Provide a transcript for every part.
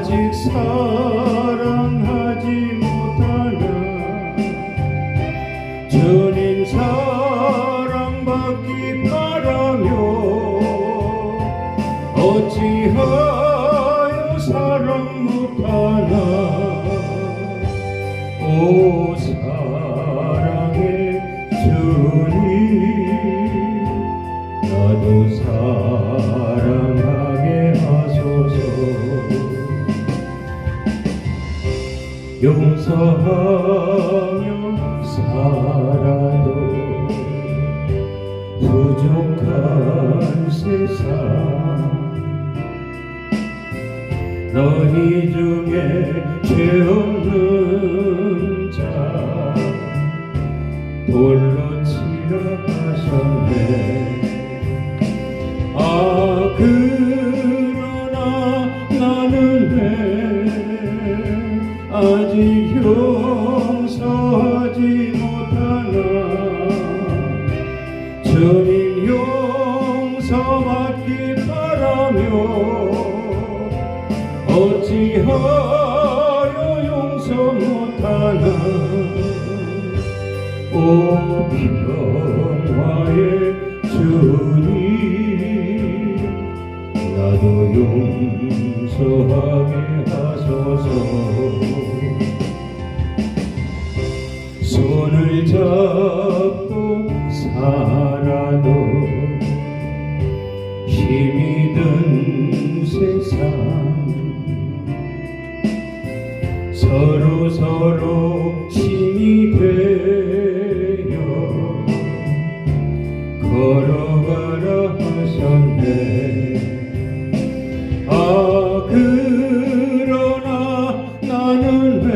아직 사랑하지 못하나 주님 사랑받기 바라며 어찌하여 사랑 못하나 오 사랑의 주님 나도 사랑하게 하소서 용서하며 살아도 부족한 세상 너희 중에 죄 없는 자 돌로 치라 하셨네 아 그러나 나는 왜 아직 용서하지 못하나 주님 용서받기 바라며 어찌하여 용서 못하나 오 평화의 주님 나도 용서하게 하소서 손을 잡고 살아도 힘이 든 세상 서로 힘이 되어 걸어가라 하셨네 아 그러나 나는 왜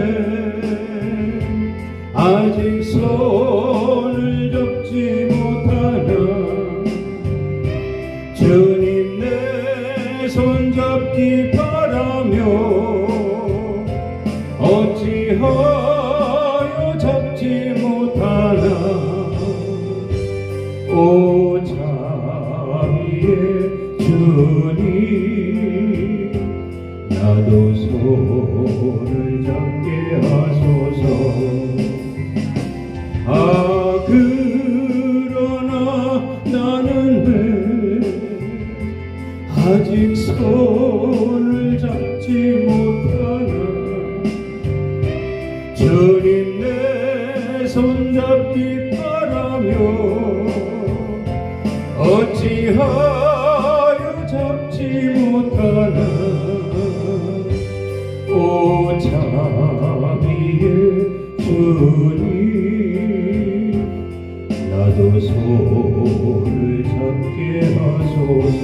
아직 손을 잡지 못하나 주님 내 손 잡기 바라며 어찌하여 잡지 못하나 오 자비의 주님 나도 손을 잡게 하소서 아 그러나 나는 왜 아직 손을 잡지 못하나 주님 내 손잡기 바라며 어찌하여 잡지 못하나 오 자비의 주님 나도 손을 잡게 하소서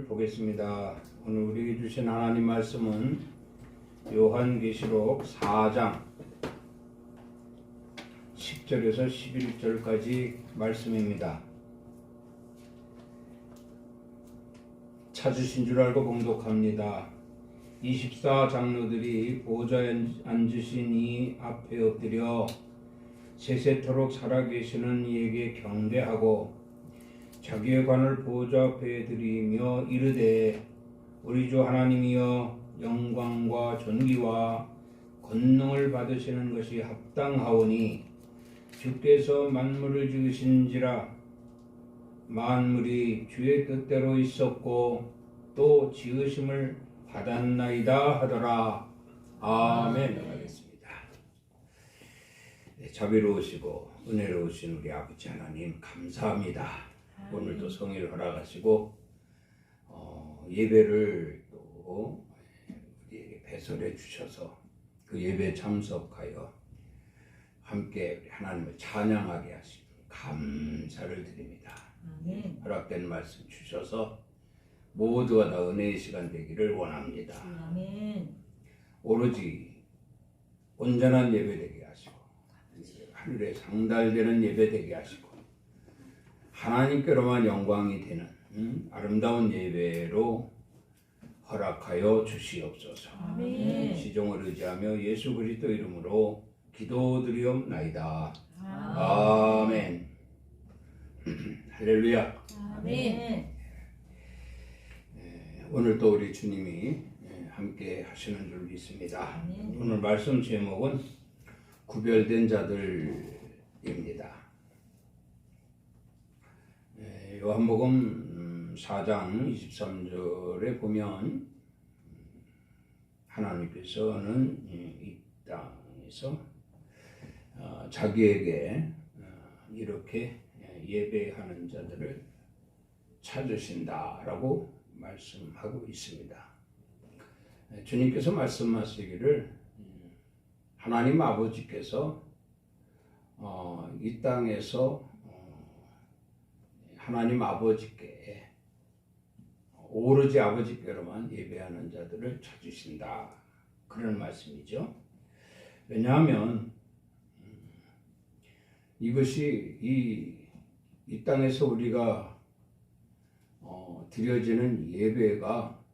보겠습니다. 오늘 우리에게 주신 하나님 말씀은 요한계시록 4장 10절에서 11절까지 말씀입니다. 찾으신 줄 알고 봉독합니다. 24장로들이 보좌에 앉으신 이 앞에 엎드려 세세토록 살아계시는 이에게 경배하고 자기의 관을 보좌 앞에 드리며 이르되 우리 주 하나님이여 영광과 존귀와 권능을 받으시는 것이 합당하오니 주께서 만물을 지으신지라 만물이 주의 뜻대로 있었고 또 지으심을 받았나이다 하더라. 아멘. 하겠습니다. 네, 자비로우시고 은혜로우신 우리 아버지 하나님 감사합니다. 오늘도 성의를 허락하시고 예배를 또 우리에게 배설해 주셔서 그 예배에 참석하여 함께 하나님을 찬양하게 하시고 감사를 드립니다. 허락된 말씀 주셔서 모두가 다 은혜의 시간 되기를 원합니다. 오로지 온전한 예배 되게 하시고 하늘에 상달되는 예배 되게 하시고 하나님께로만 영광이 되는 아름다운 예배로 허락하여 주시옵소서. 아멘. 시종을 의지하며 예수 그리스도 이름으로 기도드리옵나이다. 아멘. 할렐루야. 아멘. 오늘 또 우리 주님이 함께 하시는 줄 믿습니다. 오늘 말씀 제목은 구별된 자들입니다. 요한복음 4장 23절에 보면 하나님께서는 이 땅에서 자기에게 이렇게 예배하는 자들을 찾으신다라고 말씀하고 있습니다. 주님께서 말씀하시기를 하나님 아버지께서 이 땅에서 하나님 아버지께 오로지 아버지께로만 예배하는 자들을 찾으신다, 그런 말씀이죠. 왜냐하면 이것이 이 땅에서 우리가 드려지는 예배가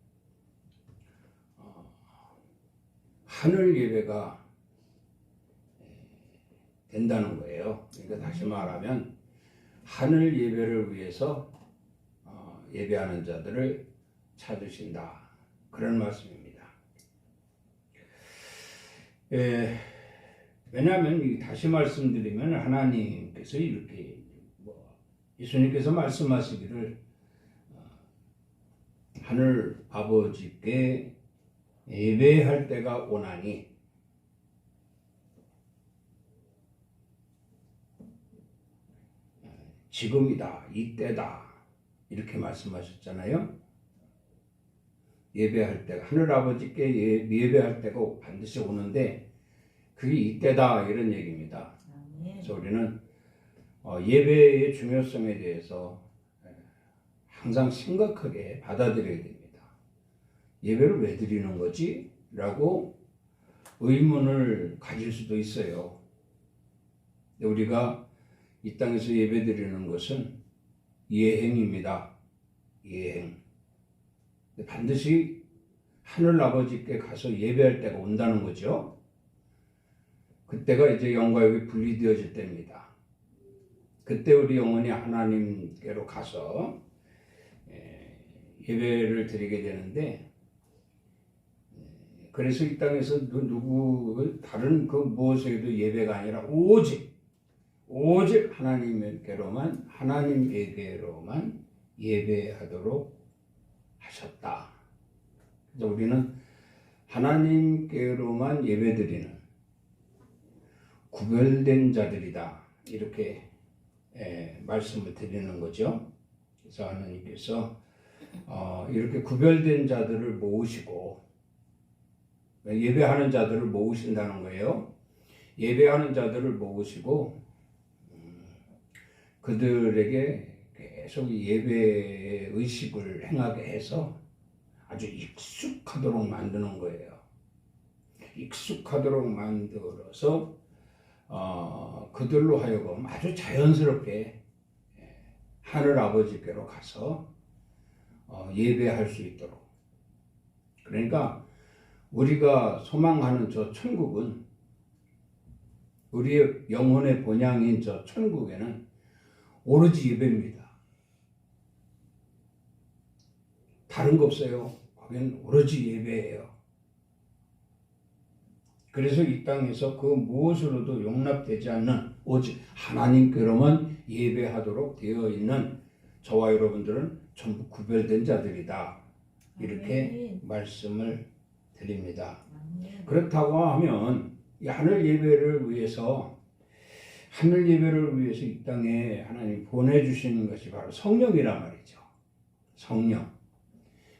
하늘 예배가 된다는 거예요. 그러니까 다시 말하면 하늘 예배를 위해서 예배하는 자들을 찾으신다, 그런 말씀입니다. 왜냐하면 다시 말씀드리면 하나님께서 이렇게 예수님께서 말씀하시기를 하늘 아버지께 예배할 때가 오나니 지금이다, 이때다, 이렇게 말씀하셨잖아요. 예배할 때가, 하늘 아버지께 예배할 때가 반드시 오는데 그게 이때다, 이런 얘기입니다. 그래서 우리는 예배의 중요성에 대해서 항상 심각하게 받아들여야 됩니다. 예배를 왜 드리는 거지? 라고 의문을 가질 수도 있어요. 우리가 이 땅에서 예배 드리는 것은 예행입니다. 예행. 반드시 하늘 아버지께 가서 예배할 때가 온다는 거죠. 그때가 이제 영과 육이 분리되어질 때입니다. 그때 우리 영혼이 하나님께로 가서 예배를 드리게 되는데, 그래서 이 땅에서 누구 다른 그 무엇에도 예배가 아니라 오직 하나님에게로만 예배하도록 하셨다. 그래서 우리는 하나님께로만 예배드리는 구별된 자들이다, 이렇게 말씀을 드리는 거죠. 그래서 하나님께서 이렇게 구별된 자들을 모으시고 예배하는 자들을 모으신다는 거예요. 예배하는 자들을 모으시고 그들에게 계속 예배의 의식을 행하게 해서 아주 익숙하도록 만드는 거예요. 익숙하도록 만들어서 그들로 하여금 아주 자연스럽게 하늘 아버지께로 가서 예배할 수 있도록. 그러니까 우리가 소망하는 저 천국은, 우리의 영혼의 본향인 저 천국에는 오로지 예배입니다. 다른 거 없어요. 거기는 오로지 예배예요. 그래서 이 땅에서 그 무엇으로도 용납되지 않는 오직 하나님께로만 예배하도록 되어 있는 저와 여러분들은 전부 구별된 자들이다, 이렇게 말씀을 드립니다. 그렇다고 하면 이 하늘 예배를 위해서 이 땅에 하나님 보내주시는 것이 바로 성령이란 말이죠. 성령.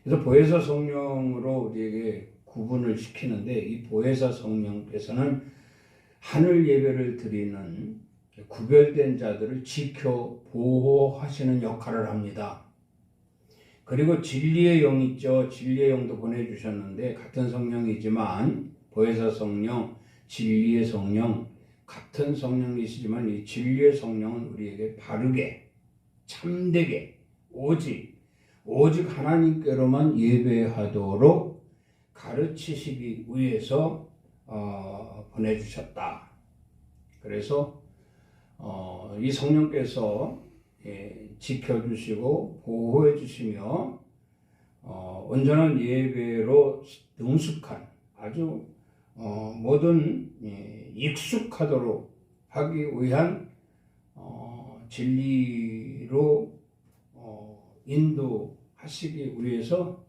그래서 보혜사 성령으로 우리에게 구분을 시키는데, 이 보혜사 성령께서는 하늘 예배를 드리는 구별된 자들을 지켜 보호하시는 역할을 합니다. 그리고 진리의 영 있죠. 진리의 영도 보내주셨는데, 같은 성령이지만 보혜사 성령, 진리의 성령, 같은 성령이시지만 이 진리의 성령은 우리에게 바르게, 참되게, 오직 하나님께로만 예배하도록 가르치시기 위해서 보내주셨다. 그래서 이 성령께서 지켜주시고 보호해 주시며 온전한 예배로 능숙한 아주 모든 익숙하도록 하기 위한 진리로 인도하시기 위해서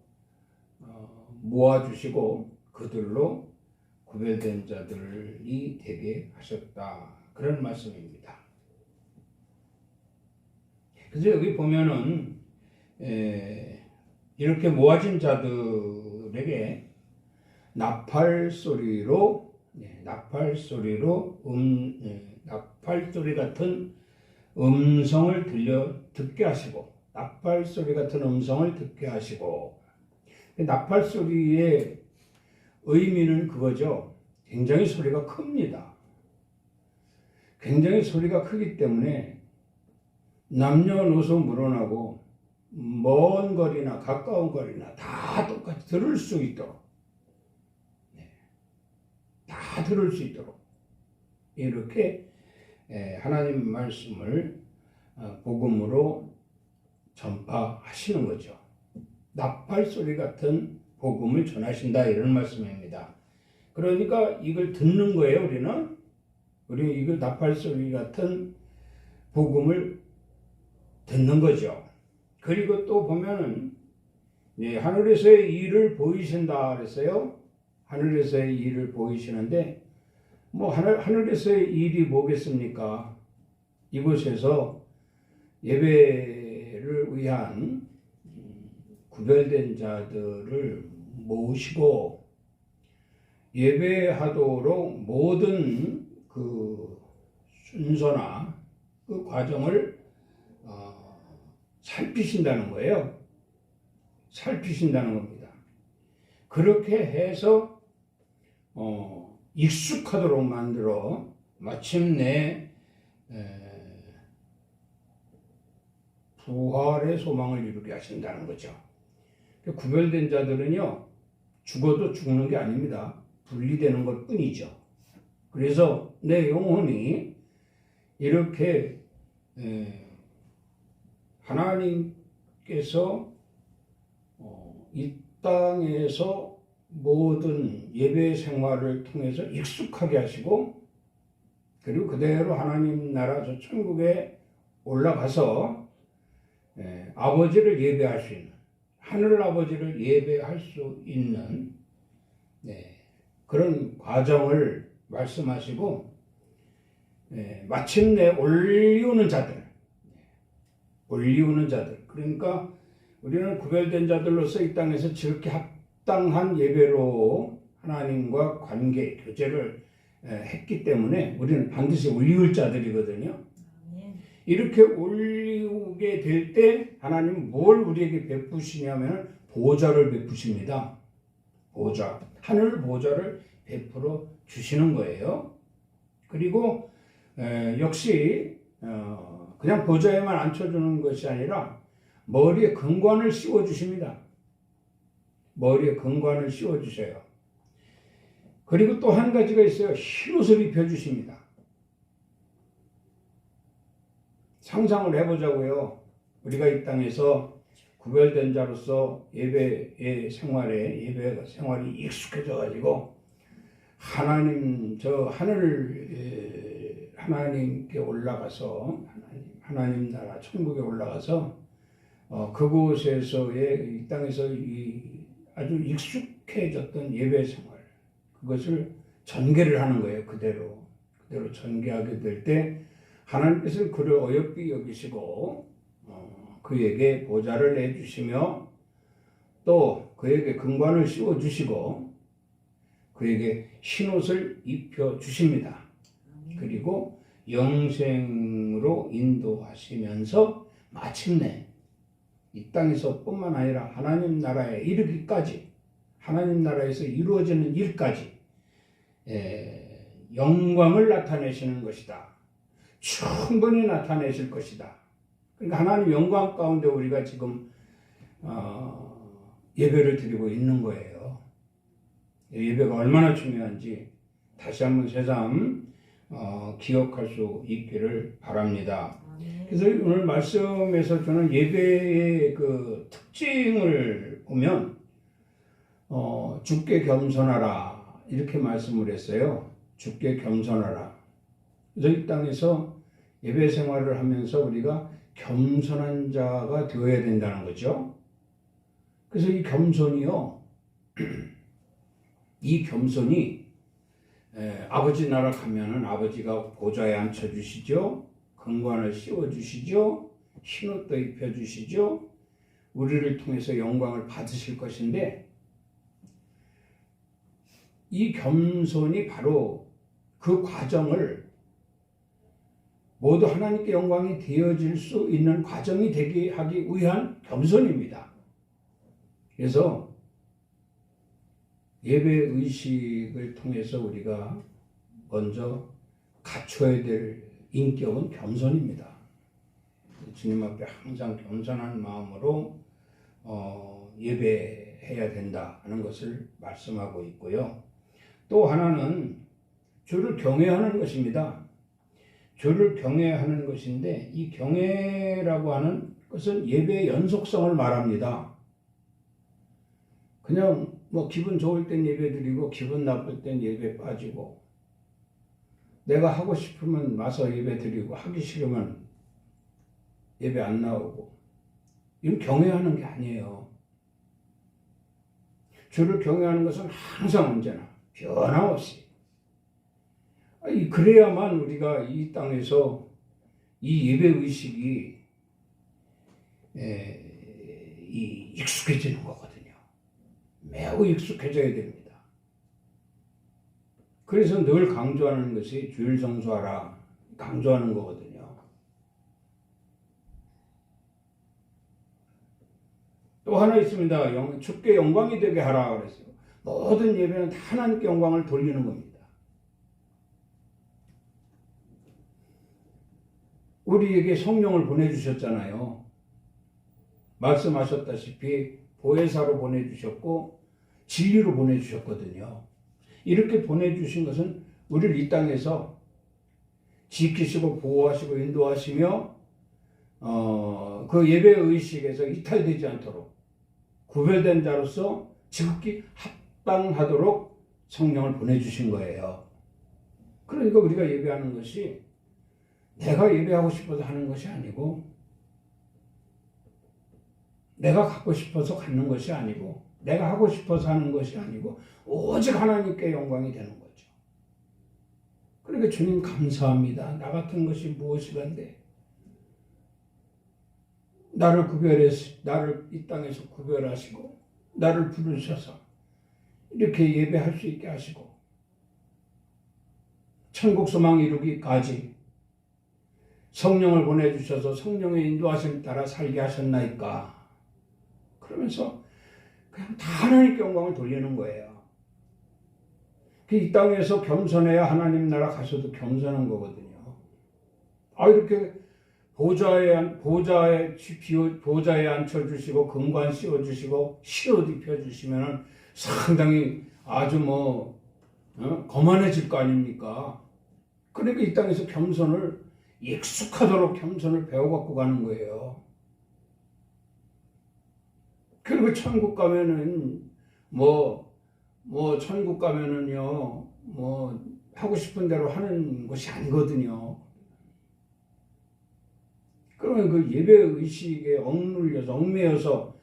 모아주시고 그들로 구별된 자들이 되게 하셨다. 그런 말씀입니다. 그래서 여기 보면은 이렇게 모아진 자들에게 나팔 소리로 나팔 소리 같은 음성을 듣게 하시고 나팔 소리 같은 음성을 듣게 하시고 나팔 소리의 의미는 그거죠. 굉장히 소리가 큽니다. 굉장히 소리가 크기 때문에 남녀노소 물어나고 먼 거리나 가까운 거리나 다 똑같이 들을 수 있도록 다 들을 수 있도록 이렇게 하나님 말씀을 복음으로 전파하시는 거죠. 나팔 소리 같은 복음을 전하신다 이런 말씀입니다. 그러니까 이걸 듣는 거예요. 우리는 이걸 나팔 소리 같은 복음을 듣는 거죠. 그리고 또 보면은 하늘에서의 일을 보이신다 그랬어요. 하늘에서의 일을 보이시는데 뭐 하늘에서의 일이 뭐겠습니까? 이곳에서 예배를 위한 구별된 자들을 모으시고 예배하도록 모든 그 순서나 그 과정을 살피신다는 거예요. 살피신다는 겁니다. 그렇게 해서 익숙하도록 만들어 마침내 부활의 소망을 이루게 하신다는 거죠. 구별된 자들은요 죽어도 죽는 게 아닙니다. 분리되는 것 뿐이죠. 그래서 내 영혼이 이렇게 하나님께서 이 땅에서 모든 예배 생활을 통해서 익숙하게 하시고 그리고 그대로 하나님 나라 저 천국에 올라가서 아버지를 예배할 수 있는 하늘 아버지를 예배할 수 있는 그런 과정을 말씀하시고 마침내 올리우는 자들 그러니까 우리는 구별된 자들로서 이 땅에서 지극히 합당한 예배로 하나님과 관계 교제를 했기 때문에 우리는 반드시 올리울 자들이거든요. 이렇게 올리우게 될 때 하나님은 뭘 우리에게 베푸시냐면 보좌를 베푸십니다. 보좌, 하늘 보좌를 베풀어 주시는 거예요. 그리고 역시 그냥 보좌에만 앉혀주는 것이 아니라 머리에 금관을 씌워주십니다. 머리에 금관을 씌워주셔요. 그리고 또 한 가지가 있어요. 흰옷을 입혀주십니다. 상상을 해보자고요. 우리가 이 땅에서 구별된 자로서 예배 생활이 익숙해져 가지고 하나님께 올라가서 하나님 나라 천국에 올라가서 그곳에서의 이 땅에서 아주 익숙해졌던 예배 생활 그것을 전개를 하는 거예요. 그대로 전개하게 될 때 하나님께서 그를 어여삐 여기시고 그에게 보좌를 내주시며 또 그에게 금관을 씌워주시고 그에게 흰옷을 입혀주십니다. 그리고 영생으로 인도하시면서 마침내 이 땅에서 뿐만 아니라 하나님 나라에 이르기까지 하나님 나라에서 이루어지는 일까지 영광을 나타내시는 것이다. 충분히 나타내실 것이다. 그러니까 하나님 영광 가운데 우리가 지금 예배를 드리고 있는 거예요. 예배가 얼마나 중요한지 다시 한번 새삼 기억할 수 있기를 바랍니다. 아멘. 그래서 오늘 말씀에서 저는 예배의 그 특징을 보면 주께 겸손하라 이렇게 말씀을 했어요. 주께 겸손하라. 그래서 이 땅에서 예배 생활을 하면서 우리가 겸손한 자가 되어야 된다는 거죠. 그래서 이 겸손이요, 이 겸손이 아버지 나라 가면은 아버지가 보좌에 앉혀주시죠. 금관을 씌워주시죠. 흰옷도 입혀주시죠. 우리를 통해서 영광을 받으실 것인데 이 겸손이 바로 그 과정을 모두 하나님께 영광이 되어질 수 있는 과정이 되게 하기 위한 겸손입니다. 그래서 예배 의식을 통해서 우리가 먼저 갖춰야 될 인격은 겸손입니다. 주님 앞에 항상 겸손한 마음으로 예배해야 된다는 것을 말씀하고 있고요. 또 하나는 주를 경외하는 것입니다. 주를 경외하는 것인데 이 경외라고 하는 것은 예배의 연속성을 말합니다. 그냥 뭐 기분 좋을 땐 예배 드리고 기분 나쁠 땐 예배 빠지고 내가 하고 싶으면 와서 예배 드리고 하기 싫으면 예배 안 나오고 이건 경외하는 게 아니에요. 주를 경외하는 것은 항상 언제나 변함없이 그래야만 우리가 이 땅에서 이 예배 의식이 익숙해지는 거거든요. 매우 익숙해져야 됩니다. 그래서 늘 강조하는 것이 주일 성수하라 강조하는 거거든요. 또 하나 있습니다. 주께 영광이 되게 하라 그랬어요. 모든 예배는 다 하나님께 영광을 돌리는 겁니다. 우리에게 성령을 보내주셨잖아요. 말씀하셨다시피 보혜사로 보내주셨고 진리로 보내주셨거든요. 이렇게 보내주신 것은 우리를 이 땅에서 지키시고 보호하시고 인도하시며 그 예배 의식에서 이탈되지 않도록 구별된 자로서 지극히 합당하도록 성령을 보내주신 거예요. 그러니까 우리가 예배하는 것이 내가 예배하고 싶어서 하는 것이 아니고 내가 갖고 싶어서 갖는 것이 아니고 내가 하고 싶어서 하는 것이 아니고 오직 하나님께 영광이 되는 거죠. 그러니까 주님 감사합니다. 나 같은 것이 무엇이간데 나를 이 땅에서 구별하시고 나를 부르셔서 이렇게 예배할 수 있게 하시고 천국 소망 이루기까지 성령을 보내주셔서 성령의 인도하심 따라 살게 하셨나이까. 그러면서 그냥 다 하나님께 영광을 돌리는 거예요. 이 땅에서 겸손해야 하나님 나라 가서도 겸손한 거거든요. 이렇게 보좌에 앉혀주시고 금관 씌워주시고 흰옷 입혀주시면 상당히 아주 거만해질 거 아닙니까? 그러니까 이 땅에서 겸손을 익숙하도록 겸손을 배워갖고 가는 거예요. 그리고 천국 가면은 천국 가면은요 하고 싶은 대로 하는 것이 아니거든요. 그러면 그 예배 의식에 얽매여서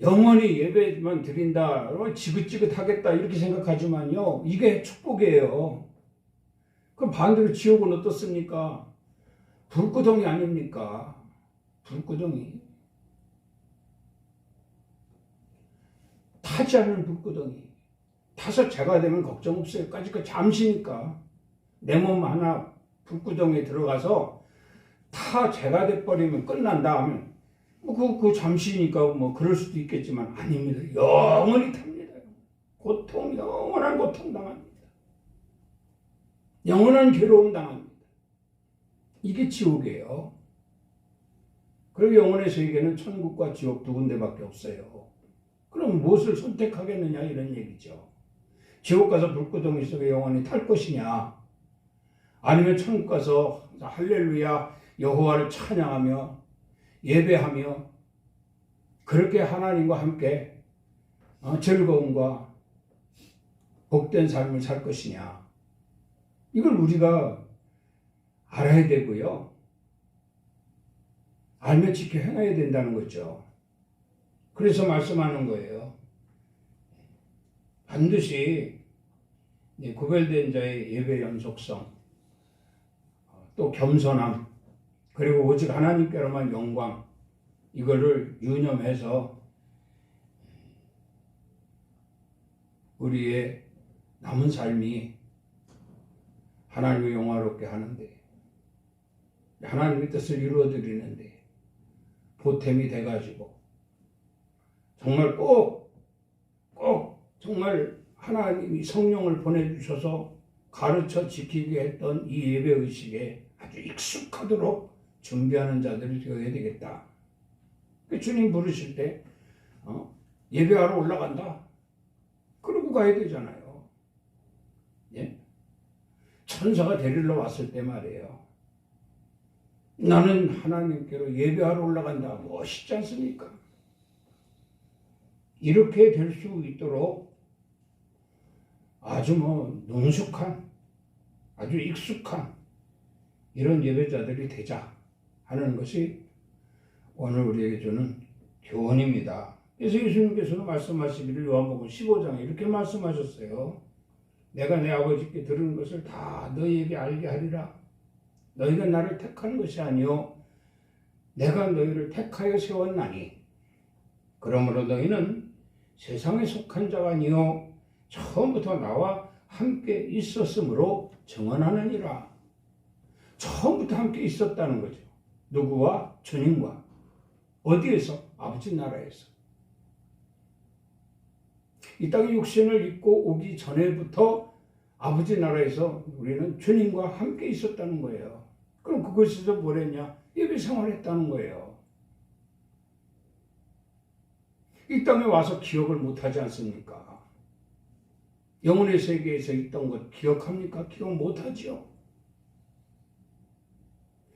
영원히 예배만 드린다, 지긋지긋하겠다 이렇게 생각하지만요 이게 축복이에요. 그럼 반대로 지옥은 어떻습니까? 불구덩이 아닙니까? 불구덩이. 타지 않는 불구덩이. 타서 죄가 되면 걱정 없어요. 까짓거 잠시니까. 내 몸 하나 불구덩이에 들어가서 다 죄가 돼버리면 끝난다 하면 그 잠시니까 그럴 수도 있겠지만 아닙니다. 영원히 탑니다. 영원한 고통 당합니다. 영원한 괴로움 당합니다. 이게 지옥이에요. 그리고 영혼의 세계는 천국과 지옥 두 군데밖에 없어요. 그럼 무엇을 선택하겠느냐 이런 얘기죠. 지옥 가서 불구덩이 속에 영원히 탈 것이냐 아니면 천국 가서 할렐루야 여호와를 찬양하며 예배하며 그렇게 하나님과 함께 즐거움과 복된 삶을 살 것이냐. 이걸 우리가 알아야 되고요. 알면 지켜 행해야 된다는 거죠. 그래서 말씀하는 거예요. 반드시 구별된 자의 예배 연속성, 또 겸손함, 그리고 오직 하나님께로만 영광, 이거를 유념해서 우리의 남은 삶이 하나님을 영화롭게 하는데, 하나님의 뜻을 이루어드리는데 보탬이 돼가지고 정말 꼭 정말 하나님이 성령을 보내주셔서 가르쳐 지키게 했던 이 예배의식에 아주 익숙하도록 준비하는 자들이 되어야 되겠다. 주님 부르실 때 예배하러 올라간다. 그러고 가야 되잖아요. 예? 천사가 데리러 왔을 때 말이에요. 나는 하나님께로 예배하러 올라간다. 멋있지 않습니까? 이렇게 될 수 있도록 아주 능숙한, 아주 익숙한 이런 예배자들이 되자 하는 것이 오늘 우리에게 주는 교훈입니다. 그래서 예수님께서는 말씀하시기를 요한복음 15장에 이렇게 말씀하셨어요. 내가 내 아버지께 들은 것을 다 너희에게 알게 하리라. 너희가 나를 택한 것이 아니요 내가 너희를 택하여 세웠나니 그러므로 너희는 세상에 속한 자가 아니요 처음부터 나와 함께 있었으므로 증언하느니라. 처음부터 함께 있었다는 거죠. 누구와? 주님과. 어디에서? 아버지 나라에서. 이 땅에 육신을 입고 오기 전에부터 아버지 나라에서 우리는 주님과 함께 있었다는 거예요. 그럼 그것에서 뭘 했냐? 예배 생활했다는 거예요. 이 땅에 와서 기억을 못하지 않습니까? 영혼의 세계에서 있던 것 기억합니까? 기억 못하죠.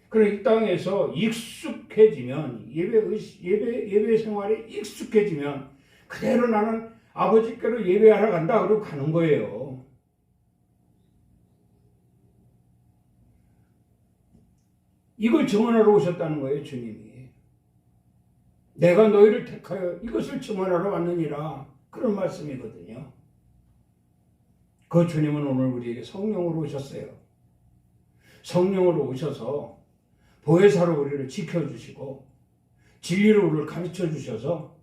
그럼 이 땅에서 익숙해지면 예배 생활에 익숙해지면 그대로 나는 아버지께로 예배하러 간다 그러고 가는 거예요. 이걸 증언하러 오셨다는 거예요, 주님이. 내가 너희를 택하여 이것을 증언하러 왔느니라. 그런 말씀이거든요. 그 주님은 오늘 우리에게 성령으로 오셨어요. 성령으로 오셔서 보혜사로 우리를 지켜주시고 진리로 우리를 가르쳐 주셔서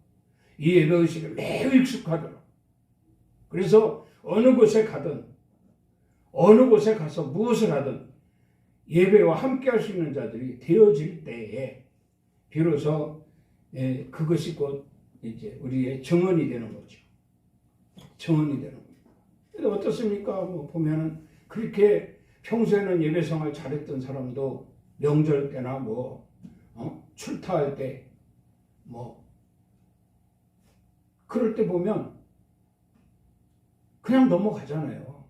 이 예배의식에 매우 익숙하도록, 그래서 어느 곳에 가든 어느 곳에 가서 무엇을 하든 예배와 함께 할 수 있는 자들이 되어질 때에 비로소 그것이 곧 이제 우리의 증언이 되는 거죠. 증언이 되는 겁니다. 근데 어떻습니까? 보면은 그렇게 평소에는 예배 생활 잘했던 사람도 명절 때나 출타할 때 그럴 때 보면 그냥 넘어가잖아요.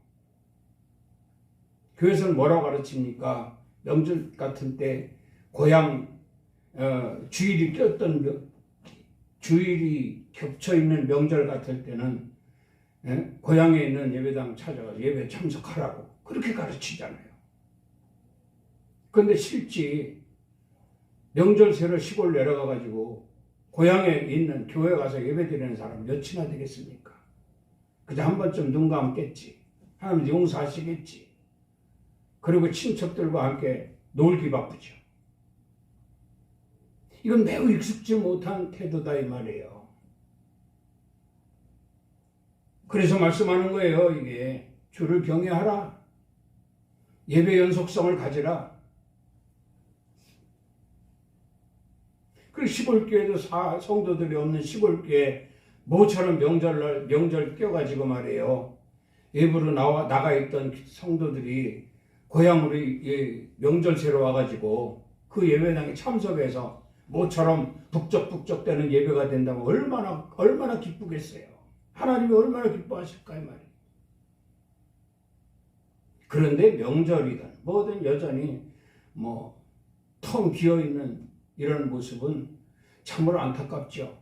교회에서는 뭐라고 가르칩니까? 명절 같은 때 고향 주일이 주일이 겹쳐 있는 명절 같을 때는 고향에 있는 예배당 찾아가서 예배 참석하라고 그렇게 가르치잖아요. 그런데 실제 명절새로 시골 내려가가지고 고향에 있는 교회 가서 예배 드리는 사람 몇이나 되겠습니까? 그저 한 번쯤 눈 감겠지. 하나님 용서하시겠지. 그리고 친척들과 함께 놀기 바쁘죠. 이건 매우 익숙지 못한 태도다 이 말이에요. 그래서 말씀하는 거예요. 이게 주를 경외하라. 예배 연속성을 가지라. 그리고 시골교회도 성도들이 없는 시골교회 모처럼 명절 껴가지고 말이에요. 일부러 나가 있던 성도들이 고향으로 명절새로 와가지고 그 예배당에 참석해서 모처럼 북적북적대는 예배가 된다면 얼마나 기쁘겠어요. 하나님이 얼마나 기뻐하실까 이 말이에요. 그런데 명절이든 뭐든 여전히 텅 비어 있는 이런 모습은 참으로 안타깝죠.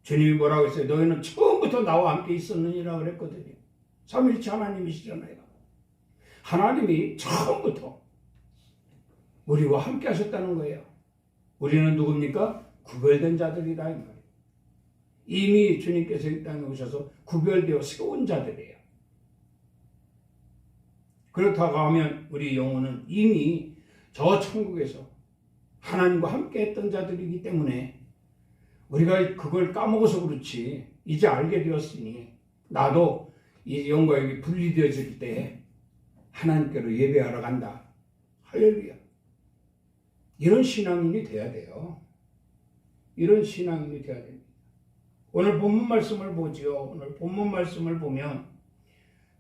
주님이 뭐라고 했어요? 너희는 처음부터 나와 함께 있었느니라 그랬거든요. 삼위일체 하나님이시잖아요. 하나님이 처음부터 우리와 함께 하셨다는 거예요. 우리는 누굽니까? 구별된 자들이다 이 말이에요. 이미 주님께서 이 땅에 오셔서 구별되어 세운 자들이에요. 그렇다고 하면 우리 영혼은 이미 저 천국에서 하나님과 함께 했던 자들이기 때문에 우리가 그걸 까먹어서 그렇지 이제 알게 되었으니 나도 이 영과 영이 분리되어질 때 하나님께로 예배하러 간다. 할렐루야. 이런 신앙인이 돼야 돼요. 이런 신앙인이 돼야 됩니다. 오늘 본문 말씀을 보지요. 오늘 본문 말씀을 보면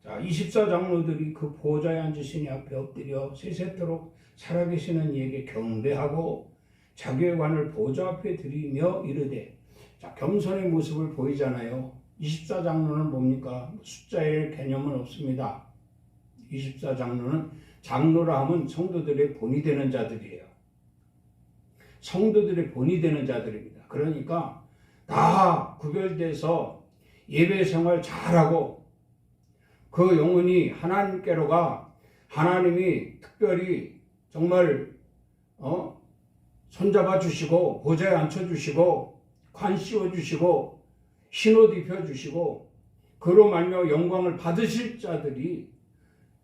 24장로들이 그 보좌에 앉으신 이 앞에 엎드려 세세토록 살아계시는 이에게 경배하고 자기의 관을 보좌 앞에 드리며 이르되, 겸손의 모습을 보이잖아요. 24장로는 뭡니까? 숫자의 개념은 없습니다. 24장로는 장로라 하면 성도들의 본이 되는 자들이에요. 성도들의 본이 되는 자들입니다. 그러니까 다 구별돼서 예배 생활 잘하고 그 영혼이 하나님께로가 하나님이 특별히 정말 손잡아 주시고 보좌에 앉혀 주시고 관 씌워 주시고 흰옷 입혀 주시고 그로 말미암아 영광을 받으실 자들이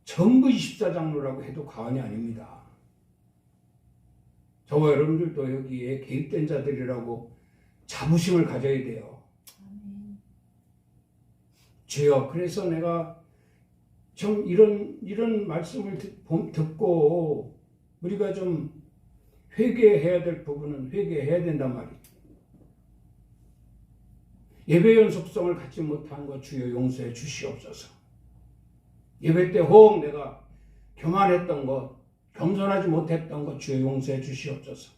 전부 24장로라고 해도 과언이 아닙니다. 저와 여러분들도 여기에 개입된 자들이라고 자부심을 가져야 돼요. 주여, 그래서 내가 좀 이런 말씀을 듣고 우리가 좀 회개해야 될 부분은 회개해야 된단 말이에요. 예배 연속성을 갖지 못한 것 주여 용서해 주시옵소서. 예배 때 혹 내가 교만했던 것, 겸손하지 못했던 것 주여 용서해 주시옵소서.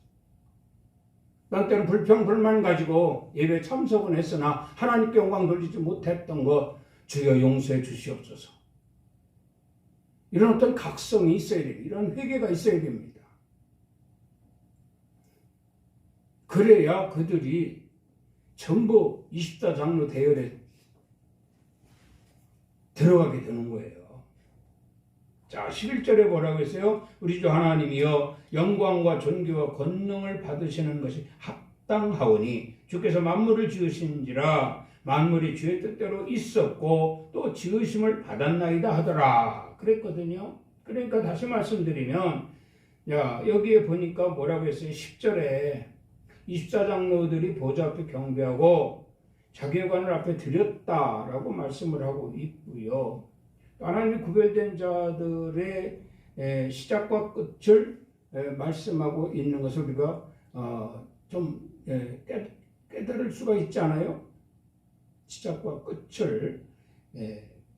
난 때는 불평불만 가지고 예배 참석은 했으나 하나님께 영광 돌리지 못했던 것 주여 용서해 주시옵소서. 이런 어떤 각성이 있어야 됩니다. 이런 회개가 있어야 됩니다. 그래야 그들이 전부 24장로 대열에 들어가게 되는 거예요. 자, 11절에 뭐라고 했어요? 우리 주 하나님이여 영광과 존귀와 권능을 받으시는 것이 합당하오니 주께서 만물을 지으신지라 만물이 주의 뜻대로 있었고 또 지으심을 받았나이다 하더라 그랬거든요. 그러니까 다시 말씀드리면 여기에 보니까 뭐라고 했어요? 10절에 24장로들이 보좌 앞에 경배하고 자기의 관을 앞에 드렸다라고 말씀을 하고 있고요. 하나님이 구별된 자들의 시작과 끝을 말씀하고 있는 것을 우리가 좀 깨달을 수가 있지 않아요? 시작과 끝을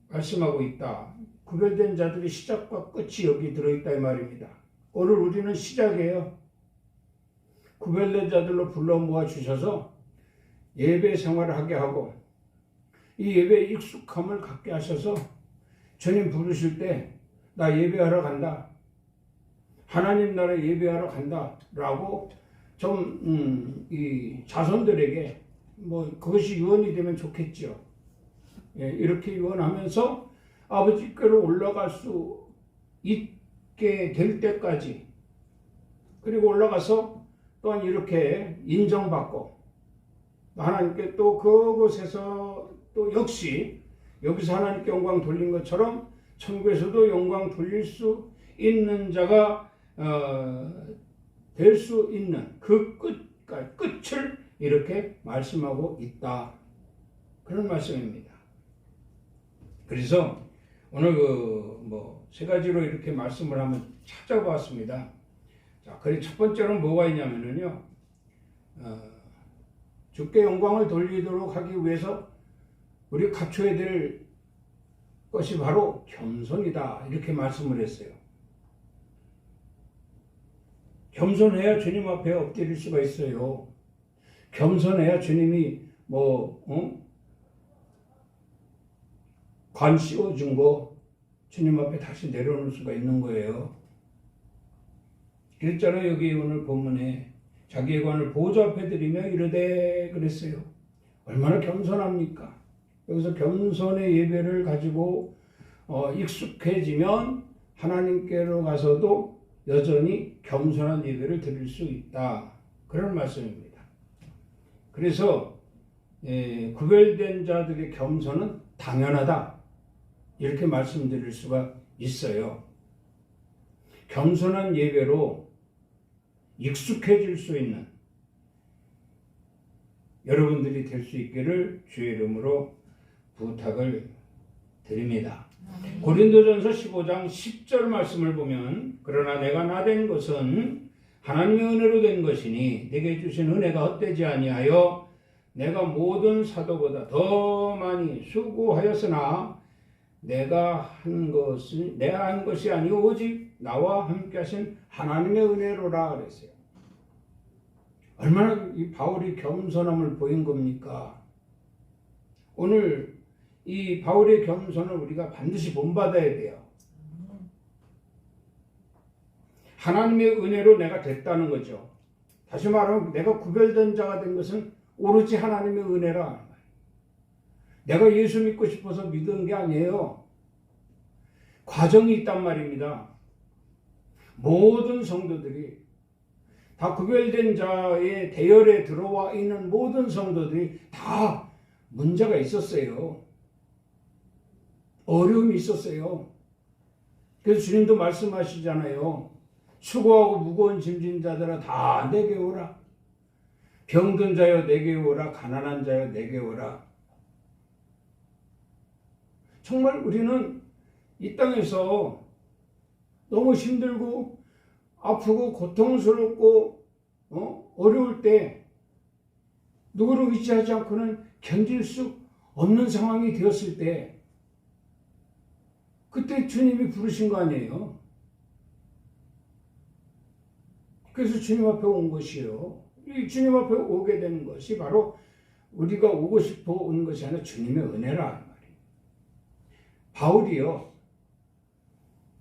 말씀하고 있다. 구별된 자들의 시작과 끝이 여기 들어있다 이 말입니다. 오늘 우리는 시작이에요. 구별된 자들로 불러 모아 주셔서 예배 생활을 하게 하고 이 예배에 익숙함을 갖게 하셔서 주님 부르실 때 나 예배하러 간다. 하나님 나라 예배하러 간다. 라고 좀 이 자손들에게 그것이 유언이 되면 좋겠죠. 이렇게 유언하면서 아버지께로 올라갈 수 있게 될 때까지 그리고 올라가서 또한 이렇게 인정받고 하나님께 또 그곳에서 또 역시 여기서 하나님께 영광 돌린 것처럼 천국에서도 영광 돌릴 수 있는 자가 될 수 있는 그 끝을 이렇게 말씀하고 있다. 그런 말씀입니다. 그래서 오늘 세 가지로 이렇게 말씀을 한번 찾아보았습니다. 자, 그리고 첫 번째로는 뭐가 있냐면요. 주께 영광을 돌리도록 하기 위해서 우리가 갖춰야 될 것이 바로 겸손이다. 이렇게 말씀을 했어요. 겸손해야 주님 앞에 엎드릴 수가 있어요. 겸손해야 주님이 관 씌워준 거 주님 앞에 다시 내려놓을 수가 있는 거예요. 그랬잖아요. 여기 오늘 본문에 자기의 관을 보좌 앞에 드리며 이르되 그랬어요. 얼마나 겸손합니까? 여기서 겸손의 예배를 가지고 익숙해지면 하나님께로 가서도 여전히 겸손한 예배를 드릴 수 있다. 그런 말씀입니다. 그래서 구별된 자들의 겸손은 당연하다. 이렇게 말씀드릴 수가 있어요. 겸손한 예배로 익숙해질 수 있는 여러분들이 될 수 있기를 주의 이름으로 부탁을 드립니다. 고린도전서 15장 10절 말씀을 보면 그러나 내가 나된 것은 하나님의 은혜로 된 것이니 내게 주신 은혜가 헛되지 아니하여 내가 모든 사도보다 더 많이 수고하였으나 내가 한 것이 아니오 오직 나와 함께 하신 하나님의 은혜로라 그랬어요. 얼마나 이 바울이 겸손함을 보인 겁니까? 오늘 이 바울의 겸손을 우리가 반드시 본받아야 돼요. 하나님의 은혜로 내가 됐다는 거죠. 다시 말하면 내가 구별된 자가 된 것은 오로지 하나님의 은혜라. 내가 예수 믿고 싶어서 믿은 게 아니에요. 과정이 있단 말입니다. 모든 성도들이 다 구별된 자의 대열에 들어와 있는 모든 성도들이 다 문제가 있었어요. 어려움이 있었어요. 그래서 주님도 말씀하시잖아요. 수고하고 무거운 짐진 자들아 다 내게 오라. 병든 자여 내게 오라. 가난한 자여 내게 오라. 정말 우리는 이 땅에서 너무 힘들고 아프고 고통스럽고 어려울 때 누구를 의지하지 않고는 견딜 수 없는 상황이 되었을 때 그때 주님이 부르신 거 아니에요. 그래서 주님 앞에 온 것이요. 이 주님 앞에 오게 되는 것이 바로 우리가 오고 싶어 온 것이 아니라 주님의 은혜라 말이에요. 바울이요.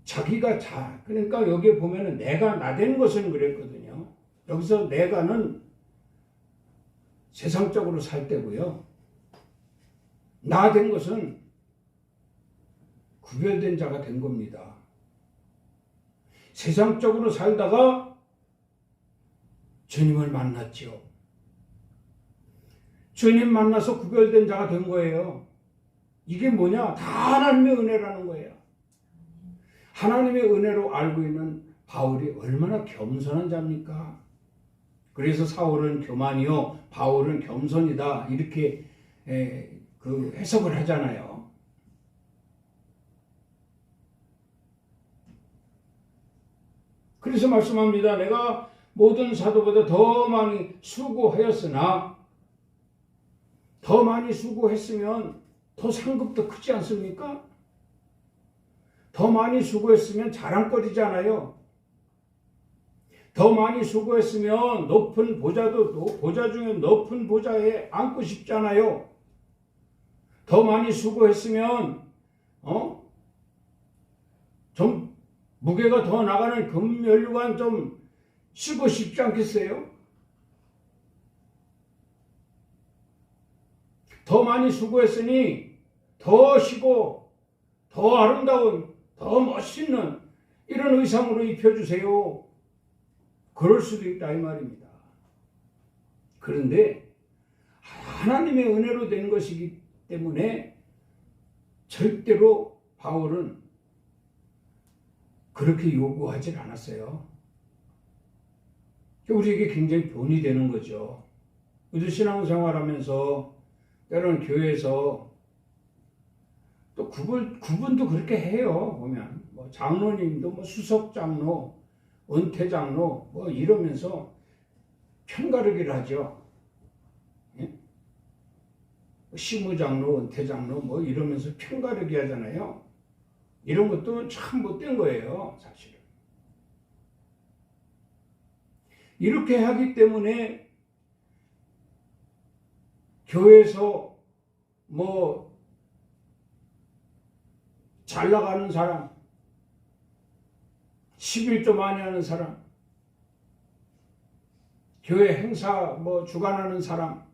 자기가 그러니까 여기에 보면은 내가 나된 것은 그랬거든요. 여기서 내가는 세상적으로 살 때고요. 나된 것은 구별된 자가 된 겁니다. 세상적으로 살다가 주님을 만났죠. 주님 만나서 구별된 자가 된 거예요. 이게 뭐냐? 다 하나님의 은혜라는 거예요. 하나님의 은혜로 알고 있는 바울이 얼마나 겸손한 자입니까? 그래서 사울은 교만이요, 바울은 겸손이다 이렇게 그 해석을 하잖아요. 그래서 말씀합니다. 내가 모든 사도보다 더 많이 수고하였으나 더 많이 수고했으면 더 상급도 크지 않습니까? 더 많이 수고했으면 자랑거리잖아요. 더 많이 수고했으면 높은 보자도 보자 중에 높은 보자에 앉고 싶잖아요. 더 많이 수고했으면 좀 무게가 더 나가는 금연류관 좀 쓰고 싶지 않겠어요? 더 많이 수고했으니 더 쉬고 더 아름다운 더 멋있는 이런 의상으로 입혀주세요. 그럴 수도 있다 이 말입니다. 그런데 하나님의 은혜로 된 것이기 때문에 절대로 바울은 그렇게 요구하지 않았어요. 우리에게 굉장히 본이 되는 거죠. 우리 신앙생활하면서 때로는 교회에서 또 구분도 그렇게 해요. 보면 뭐 장로님도 뭐 수석 장로, 은퇴 장로 뭐 이러면서 편가르기를 하죠. 예? 시무 장로, 은퇴 장로 뭐 이러면서 편가르기 하잖아요. 이런 것도 참 못된 거예요, 사실은. 이렇게 하기 때문에 교회에서 뭐 잘 나가는 사람, 11조 많이 하는 사람, 교회 행사 주관하는 사람,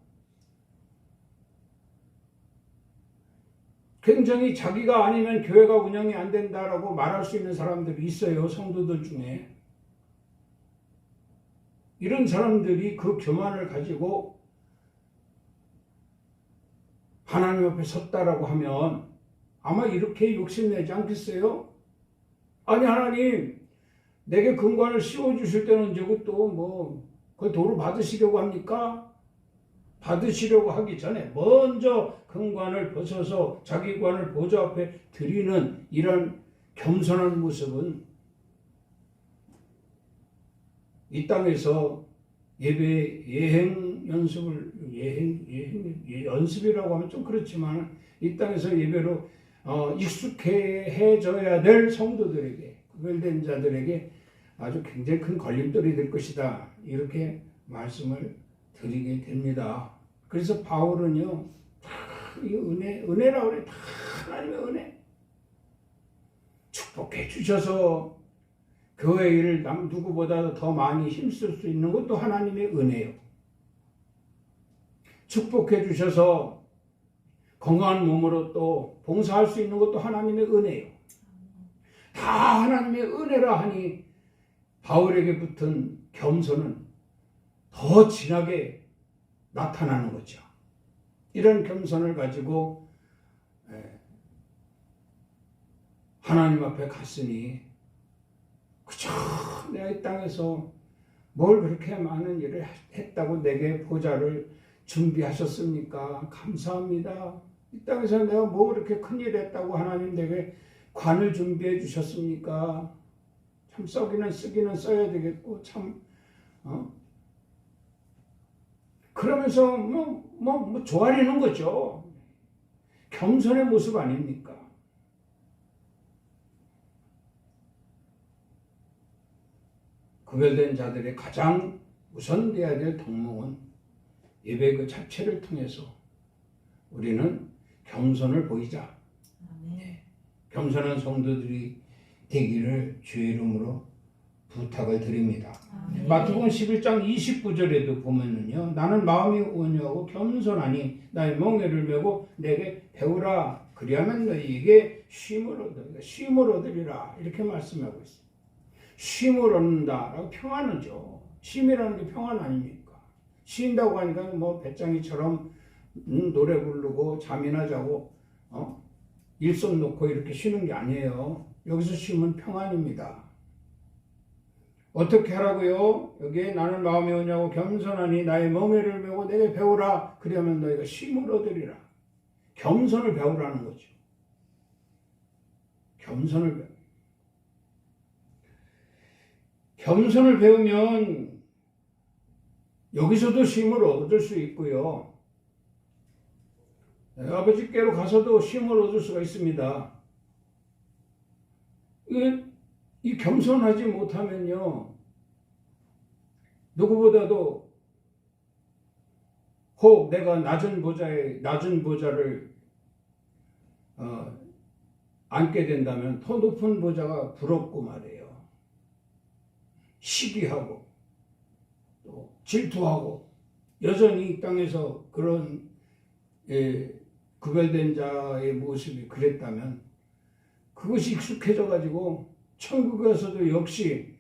굉장히 자기가 아니면 교회가 운영이 안 된다라고 말할 수 있는 사람들이 있어요. 성도들 중에. 이런 사람들이 그 교만을 가지고 하나님 앞에 섰다라고 하면 아마 이렇게 욕심내지 않겠어요? 아니, 하나님 내게 금관을 씌워주실 때는 언제고 또 그걸 도로 받으시려고 합니까? 받으시려고 하기 전에 먼저 금관을 벗어서 자기 관을 보좌 앞에 드리는 이런 겸손한 모습은 이 땅에서 예배 연습이라고 하면 좀 그렇지만 이 땅에서 예배로 익숙해져야 될 성도들에게, 구별된 자들에게 아주 굉장히 큰 걸림돌이 될 것이다, 이렇게 말씀을 드리게 됩니다. 그래서 바울은요, 이 은혜라고 그래. 다 하나님의 은혜. 축복해 주셔서 교회 일을 남 누구보다 더 많이 힘쓸 수 있는 것도 하나님의 은혜요. 축복해 주셔서 건강한 몸으로 또 봉사할 수 있는 것도 하나님의 은혜요. 다 하나님의 은혜라 하니 바울에게 붙은 겸손은 더 진하게 나타나는 거죠. 이런 겸손을 가지고 하나님 앞에 갔으니 그저 내가 이 땅에서 뭘 그렇게 많은 일을 했다고 내게 보좌를 준비하셨습니까? 감사합니다. 이 땅에서 내가 뭐 그렇게 큰일 했다고 하나님 내게 관을 준비해 주셨습니까? 참 쓰기는 써야 되겠고 참 그러면서 조아리는 거죠. 겸손의 모습 아닙니까? 구별된 자들의 가장 우선돼야 될 덕목은 예배 그 자체를 통해서 우리는 겸손을 보이자. 겸손한 성도들이 되기를 주의 이름으로 부탁을 드립니다. 마태복음 11장 29절에도 보면은요, 나는 마음이 온유하고 겸손하니 나의 멍에를 메고 내게 배우라. 그리하면 너희에게 쉼을 얻으리라. 이렇게 말씀하고 있습니다. 쉼을 얻는다라고 평안하죠. 쉼이라는 게 평안 아닙니까? 쉰다고 하니까 배짱이처럼 노래 부르고 잠이나 자고 일손 놓고 이렇게 쉬는 게 아니에요. 여기서 쉼은 평안입니다. 어떻게 하라고요? 여기에 나는 마음이 오냐고 겸손하니 나의 멍에를 메고 내게 배우라. 그러면 너희가 쉼을 얻으리라. 겸손을 배우라는 거죠. 겸손을 배우면 여기서도 쉼을 얻을 수 있고요. 아버지께로 가서도 쉼을 얻을 수가 있습니다. 이 겸손하지 못하면요, 누구보다도 혹 내가 낮은 보좌를 앉게 된다면 더 높은 보좌가 부럽고 말이에요. 시기하고 또 질투하고 여전히 이 땅에서 그런 구별된 자의 모습이 그랬다면 그것이 익숙해져 가지고 천국에서도 역시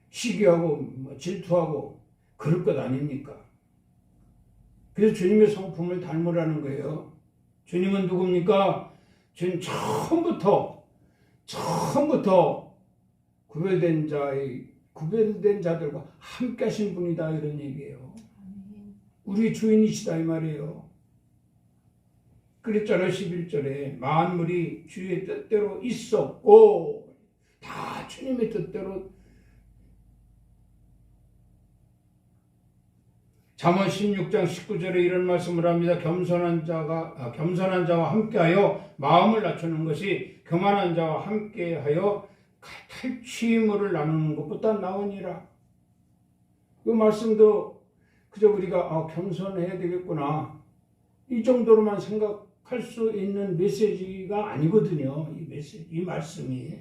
시기하고 질투하고 그럴 것 아닙니까? 그래서 주님의 성품을 닮으라는 거예요. 주님은 누굽니까? 주님 처음부터 구별된 자들과 함께 하신 분이다, 이런 얘기예요. 우리 주인이시다 이 말이에요. 그랬잖아요. 11절에 만물이 주의 뜻대로 있었고 다 주님의 뜻대로. 잠언 16장 19절에 이런 말씀을 합니다. 겸손한 자와 함께하여 마음을 낮추는 것이 교만한 자와 함께하여 탈취물을 나누는 것보다 나으니라. 이 말씀도 그저 우리가 겸손해야 되겠구나 이 정도로만 할 수 있는 메시지가 아니거든요. 이 메시지, 이 말씀이.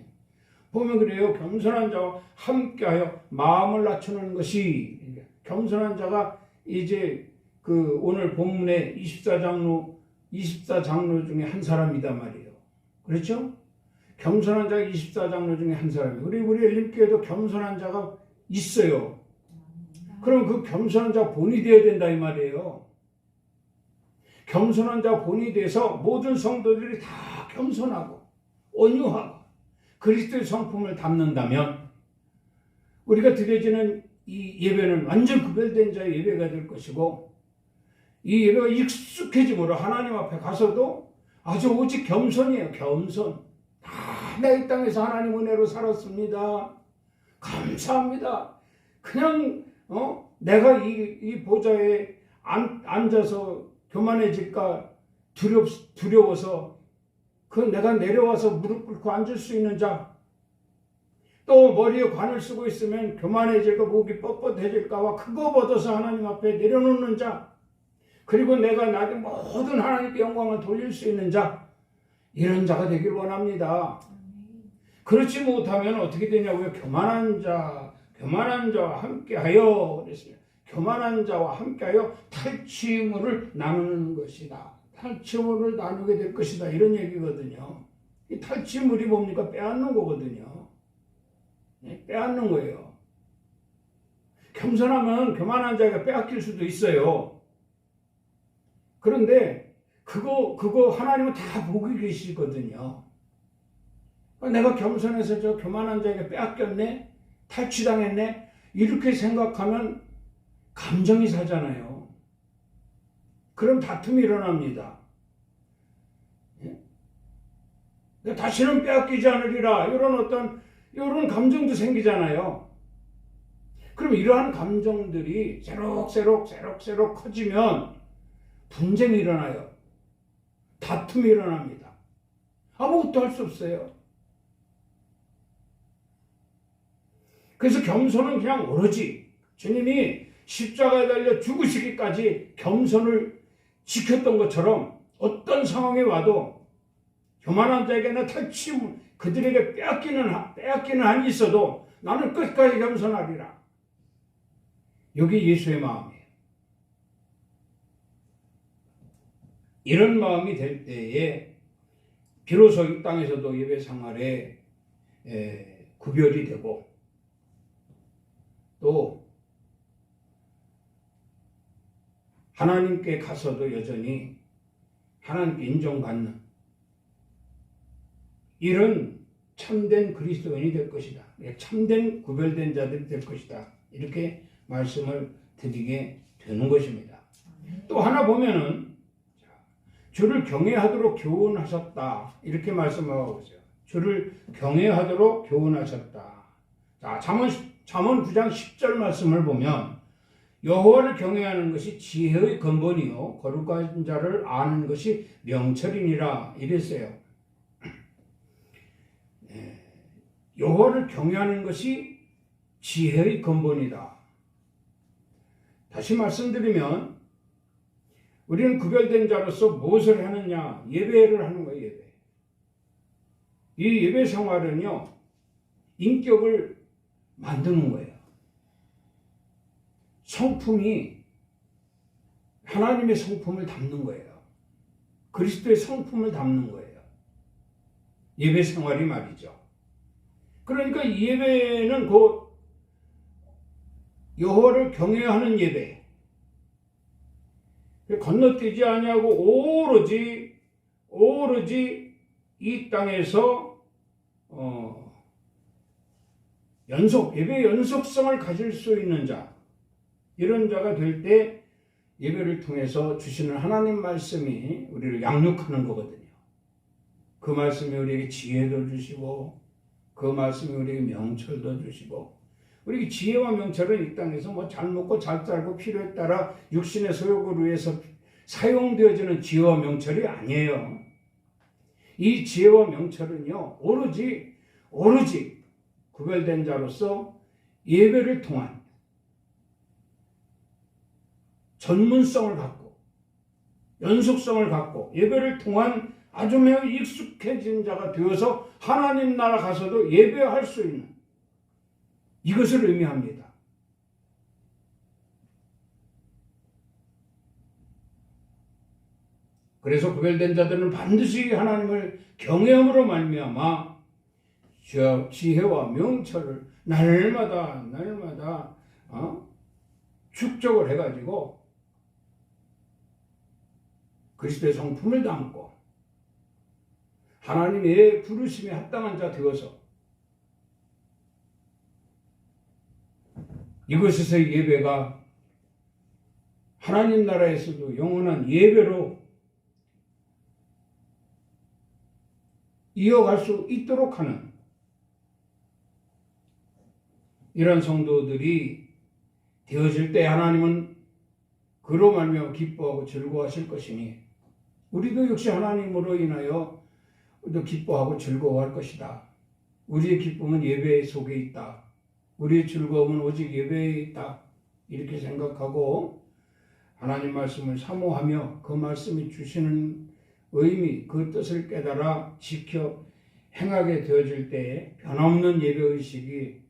보면 그래요. 겸손한 자와 함께하여 마음을 낮추는 것이, 겸손한 자가 이제 그 오늘 본문의 24장로 중에 한 사람이단 말이에요. 그렇죠? 겸손한 자가 24장로 중에 한 사람이에요. 우리 엘림교회도 겸손한 자가 있어요. 그럼 그 겸손한 자 본이 되어야 된다 이 말이에요. 겸손한 자 본이 돼서 모든 성도들이 다 겸손하고 온유하고 그리스도의 성품을 담는다면 우리가 드려지는 이 예배는 완전 구별된 자의 예배가 될 것이고, 이 예배가 익숙해짐으로 하나님 앞에 가서도 아주 오직 겸손이에요. 겸손. 내 이 땅에서 하나님 은혜로 살았습니다. 감사합니다. 그냥 내가 이 보좌에 앉아서 교만해질까 두려워서 내가 내려와서 무릎 꿇고 앉을 수 있는 자, 또 머리에 관을 쓰고 있으면 교만해질까 목이 뻣뻣해질까봐 그거 벗어서 하나님 앞에 내려놓는 자, 그리고 내가 나의 모든 하나님께 영광을 돌릴 수 있는 자, 이런 자가 되길 원합니다. 그렇지 못하면 어떻게 되냐고요? 교만한 자와 함께하여 그랬습니다. 교만한 자와 함께하여 탈취물을 나누는 것이다. 탈취물을 나누게 될 것이다. 이런 얘기거든요. 이 탈취물이 뭡니까? 빼앗는 거거든요. 네, 빼앗는 거예요. 겸손하면 교만한 자가 빼앗길 수도 있어요. 그런데 그거 하나님은 다 보고 계시거든요. 내가 겸손해서 저 교만한 자에게 빼앗겼네? 탈취당했네? 이렇게 생각하면 감정이 사잖아요. 그럼 다툼이 일어납니다. 다시는 빼앗기지 않으리라. 이런 감정도 생기잖아요. 그럼 이러한 감정들이 새록새록 커지면 분쟁이 일어나요. 다툼이 일어납니다. 아무것도 할 수 없어요. 그래서 겸손은 그냥 오로지 주님이 십자가에 달려 죽으시기까지 겸손을 지켰던 것처럼 어떤 상황에 와도 교만한 자에게는 탈취물, 그들에게 빼앗기는 한이 있어도 나는 끝까지 겸손하리라. 여기 예수의 마음이에요. 이런 마음이 될 때에 비로소 이 땅에서도 예배 생활에 구별이 되고, 또 하나님께 가서도 여전히 하나님께 인정받는 이런 참된 그리스도인이 될 것이다. 참된 구별된 자들이 될 것이다. 이렇게 말씀을 드리게 되는 것입니다. 또 하나 보면은 주를 경외하도록 교훈하셨다. 이렇게 말씀하고 있어요. 주를 경외하도록 교훈하셨다. 자, 잠언 9장 10절 말씀을 보면 여호와를 경외하는 것이 지혜의 근본이요 거룩한 자를 아는 것이 명철이니라 이랬어요. 여호와를 경외하는 것이 지혜의 근본이다. 다시 말씀드리면 우리는 구별된 자로서 무엇을 하느냐? 예배를 하는 거예요. 예배. 이 예배 생활은요, 인격을 만드는 거예요. 성품이 하나님의 성품을 담는 거예요. 그리스도의 성품을 담는 거예요. 예배 생활이 말이죠. 그러니까 이 예배는 곧 여호와를 경외하는 예배. 건너뛰지 아니하고 오로지 이 땅에서 예배 연속성을 가질 수 있는 자, 이런 자가 될 때 예배를 통해서 주시는 하나님 말씀이 우리를 양육하는 거거든요. 그 말씀이 우리에게 지혜도 주시고, 그 말씀이 우리에게 명철도 주시고, 우리 지혜와 명철은 이 땅에서 뭐 잘 먹고 잘 살고 필요에 따라 육신의 소욕을 위해서 사용되어지는 지혜와 명철이 아니에요. 이 지혜와 명철은요, 오로지 구별된 자로서 예배를 통한 전문성을 갖고 연속성을 갖고 예배를 통한 아주 매우 익숙해진 자가 되어서 하나님 나라 가서도 예배할 수 있는 이것을 의미합니다. 그래서 구별된 자들은 반드시 하나님을 경외함으로 말미암아 지혜와 명철을 날마다 축적을 해가지고 그리스도의 성품을 담고 하나님의 부르심에 합당한 자 되어서 이곳에서의 예배가 하나님 나라에서도 영원한 예배로 이어갈 수 있도록 하는 이런 성도들이 되어질 때 하나님은 그로 말미암아 기뻐하고 즐거워하실 것이니 우리도 역시 하나님으로 인하여 우리도 기뻐하고 즐거워할 것이다. 우리의 기쁨은 예배 속에 있다. 우리의 즐거움은 오직 예배에 있다. 이렇게 생각하고 하나님 말씀을 사모하며 그 말씀이 주시는 의미, 그 뜻을 깨달아 지켜 행하게 되어질 때에 변함없는 예배의식이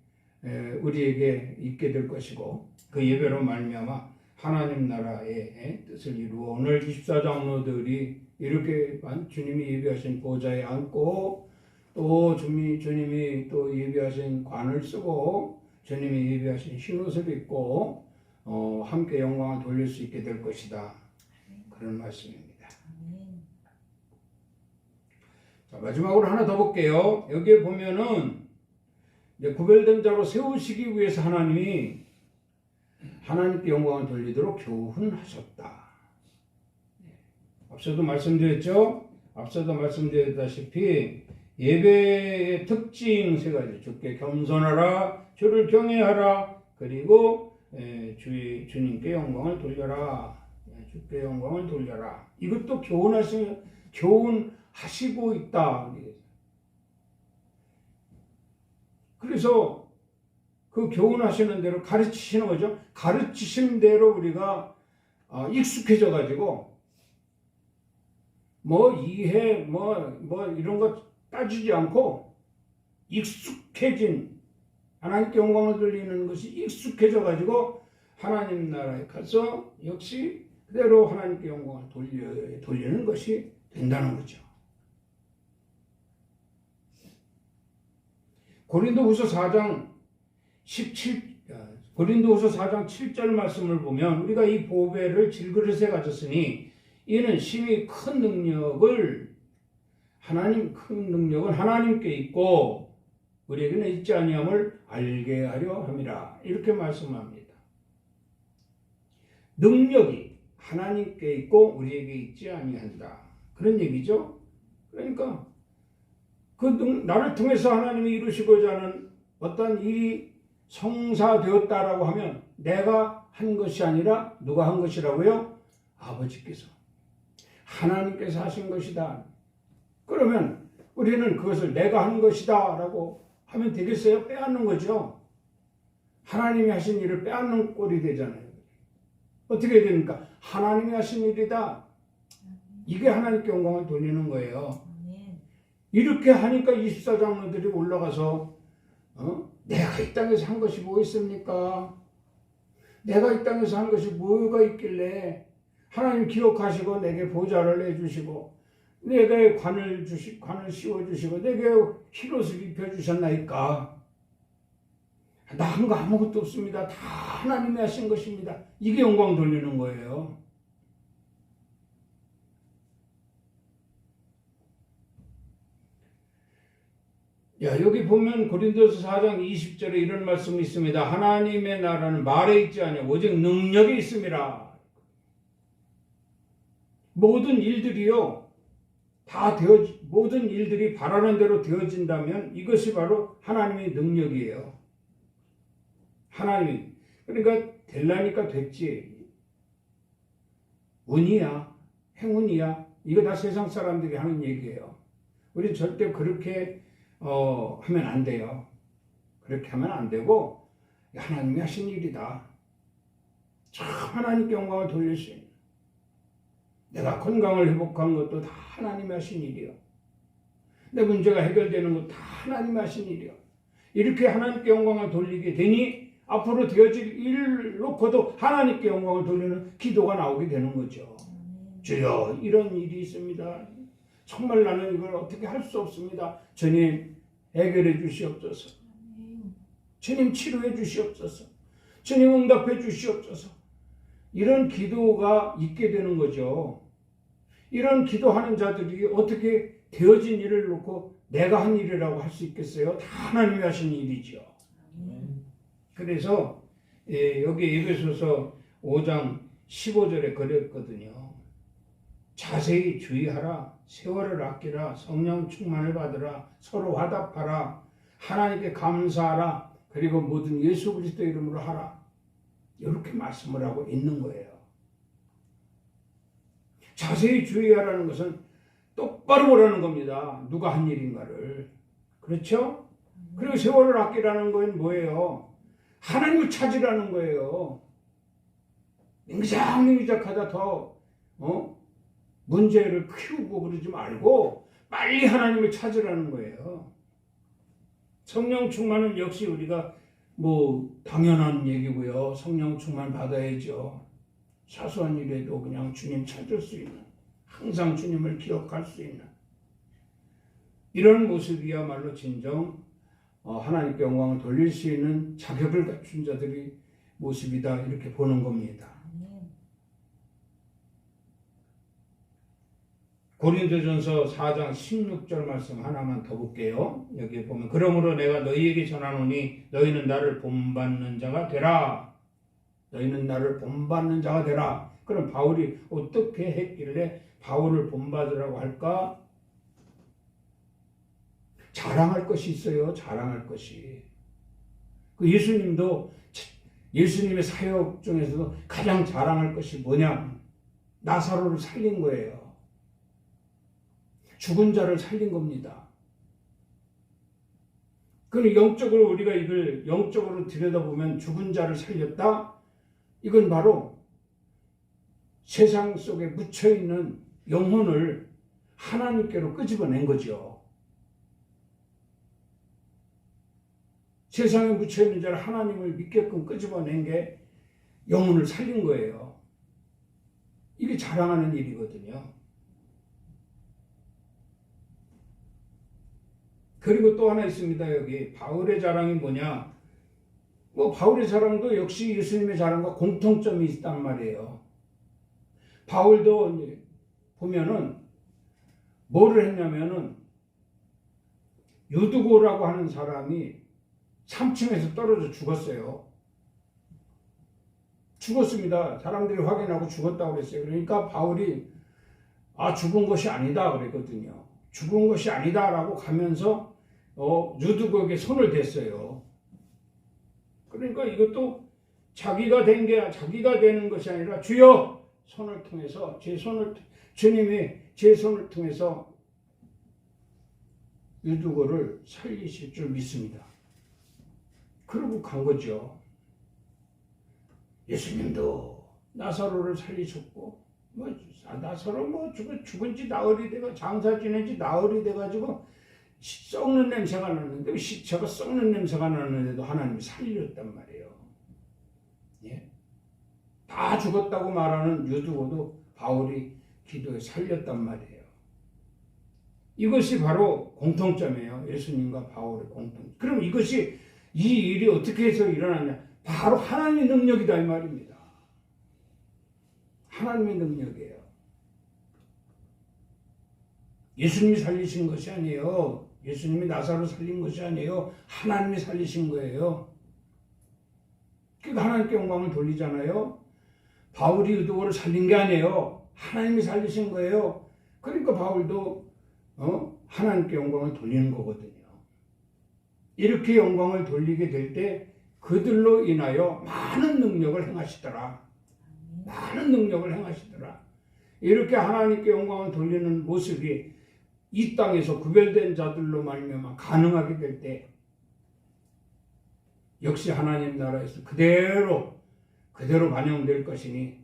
우리에게 있게 될 것이고 그 예배로 말미암아 하나님 나라의 뜻을 이루어 오늘 24장로들이 이렇게 주님이 예배하신 보좌에 앉고 또 주님이 또 예배하신 관을 쓰고 주님이 예배하신 흰옷을 입고 함께 영광을 돌릴 수 있게 될 것이다. 그런 말씀입니다. 자, 마지막으로 하나 더 볼게요. 여기에 보면은 이제 구별된 자로 세우시기 위해서 하나님이 하나님께 영광을 돌리도록 교훈하셨다. 앞서도 말씀드렸다시피 예배의 특징 세 가지, 주께 겸손하라, 주를 경외하라, 그리고 주님께 영광을 돌려라, 주께 영광을 돌려라. 이것도 교훈하시고 있다. 그래서 그 교훈하시는 대로 가르치시는 거죠. 가르치신 대로 우리가 익숙해져 가지고 이해 이런 거 따지지 않고 익숙해진 하나님께 영광을 돌리는 것이 익숙해져 가지고 하나님 나라에 가서 역시 그대로 하나님께 영광을 돌리는 것이 된다는 거죠. 고린도후서 4장 7절 말씀을 보면 우리가 이 보배를 질그릇에 가졌으니 이는 심히 큰 능력은 하나님께 있고 우리에게는 있지 아니함을 알게 하려 함이라. 이렇게 말씀합니다. 능력이 하나님께 있고 우리에게 있지 아니한다. 그런 얘기죠. 그러니까 나를 통해서 하나님이 이루시고자 하는 어떤 일이 성사되었다라고 하면 내가 한 것이 아니라 누가 한 것이라고요? 아버지께서, 하나님께서 하신 것이다. 그러면 우리는 그것을 내가 한 것이다 라고 하면 되겠어요? 빼앗는 거죠. 하나님이 하신 일을 빼앗는 꼴이 되잖아요. 어떻게 됩니까? 하나님이 하신 일이다. 이게 하나님께 영광을 돌리는 거예요. 이렇게 하니까 24장로들이 올라가서 내가 이 땅에서 한 것이 뭐 있습니까? 내가 이 땅에서 한 것이 뭐가 있길래 하나님 기억하시고 내게 보좌를 내주시고 내게 관을 씌워주시고 내게 흰옷을 입혀주셨나이까? 나 한 거 아무것도 없습니다. 다 하나님이 하신 것입니다. 이게 영광 돌리는 거예요. 여기 보면 고린도서 4장 20절에 이런 말씀이 있습니다. 하나님의 나라는 말에 있지 아니하고 오직 능력에 있음이라. 모든 일들이 바라는 대로 되어진다면 이것이 바로 하나님의 능력이에요. 하나님이. 그러니까 되려니까 됐지. 운이야, 행운이야. 이거 다 세상 사람들이 하는 얘기예요. 우리 절대 그렇게 하면 안 돼요. 그렇게 하면 안 되고 하나님이 하신 일이다. 참 하나님께 영광을 돌릴 수 있는 내가 건강을 회복한 것도 다 하나님이 하신 일이요. 내 문제가 해결되는 것도 다 하나님이 하신 일이요. 이렇게 하나님께 영광을 돌리게 되니 앞으로 되어질 일을 놓고도 하나님께 영광을 돌리는 기도가 나오게 되는 거죠. 주여, 이런 일이 있습니다. 정말 나는 이걸 어떻게 할 수 없습니다. 주님, 해결해 주시옵소서. 주님, 치료해 주시옵소서. 주님, 응답해 주시옵소서. 이런 기도가 있게 되는 거죠. 이런 기도하는 자들이 어떻게 되어진 일을 놓고 내가 한 일이라고 할 수 있겠어요? 다 하나님이 하신 일이죠. 그래서 여기 에베소서 5장 15절에 그랬거든요. 자세히 주의하라. 세월을 아끼라. 성령 충만을 받으라. 서로 화답하라. 하나님께 감사하라. 그리고 모든 예수 그리스도 이름으로 하라. 이렇게 말씀을 하고 있는 거예요. 자세히 주의하라는 것은 똑바로 보라는 겁니다. 누가 한 일인가를. 그렇죠? 그리고 세월을 아끼라는 건 뭐예요? 하나님을 찾으라는 거예요. 맹작하다 더 문제를 키우고 그러지 말고 빨리 하나님을 찾으라는 거예요. 성령 충만은 역시 우리가 당연한 얘기고요. 성령 충만 받아야죠. 사소한 일에도 그냥 주님 찾을 수 있는, 항상 주님을 기억할 수 있는 이런 모습이야말로 진정 하나님께 영광을 돌릴 수 있는 자격을 갖춘 자들의 모습이다, 이렇게 보는 겁니다. 고린도전서 4장 16절 말씀 하나만 더 볼게요. 여기 보면 그러므로 내가 너희에게 전하노니 너희는 나를 본받는 자가 되라. 너희는 나를 본받는 자가 되라. 그럼 바울이 어떻게 했길래 바울을 본받으라고 할까? 자랑할 것이 있어요. 자랑할 것이. 그 예수님도 예수님의 사역 중에서도 가장 자랑할 것이 뭐냐? 나사로를 살린 거예요. 죽은 자를 살린 겁니다. 그럼 영적으로 우리가 이걸 영적으로 들여다보면 죽은 자를 살렸다? 이건 바로 세상 속에 묻혀있는 영혼을 하나님께로 끄집어낸 거죠. 세상에 묻혀있는 자를 하나님을 믿게끔 끄집어낸 게 영혼을 살린 거예요. 이게 자랑하는 일이거든요. 그리고 또 하나 있습니다. 여기 바울의 자랑이 뭐냐? 바울의 자랑도 역시 예수님의 자랑과 공통점이 있단 말이에요. 바울도 보면은 뭐를 했냐면은 유두고라고 하는 사람이 3층에서 떨어져 죽었어요. 죽었습니다. 사람들이 확인하고 죽었다고 그랬어요. 그러니까 바울이 죽은 것이 아니다 그랬거든요. 죽은 것이 아니다라고 가면서 유두고에게 손을 댔어요. 그러니까 이것도 자기가 되는 것이 아니라 주여 손을 통해서 주님이 제 손을 통해서 유두고를 살리실 줄 믿습니다. 그러고 간 거죠. 예수님도 나사로를 살리셨고 나사로 죽은 지 나흘이 돼가 장사 지낸 지 나흘이 돼가지고 썩는 냄새가 났는데 시체가 썩는 냄새가 나는데도 하나님이 살렸단 말이에요. 예? 다 죽었다고 말하는 유두고도 바울이 기도에 살렸단 말이에요. 이것이 바로 공통점이에요. 예수님과 바울의 공통점. 그럼 이 일이 어떻게 해서 일어났냐? 바로 하나님의 능력이다 이 말입니다. 하나님의 능력이에요. 예수님이 살리신 것이 아니에요. 예수님이 나사로 살린 것이 아니에요. 하나님이 살리신 거예요. 그러니까 하나님께 영광을 돌리잖아요. 바울이 유두고를 살린 게 아니에요. 하나님이 살리신 거예요. 그러니까 바울도 하나님께 영광을 돌리는 거거든요. 이렇게 영광을 돌리게 될 때 그들로 인하여 많은 능력을 행하시더라. 많은 능력을 행하시더라. 이렇게 하나님께 영광을 돌리는 모습이 이 땅에서 구별된 자들로 말미암아 가능하게 될 때 역시 하나님 나라에서 그대로 반영될 것이니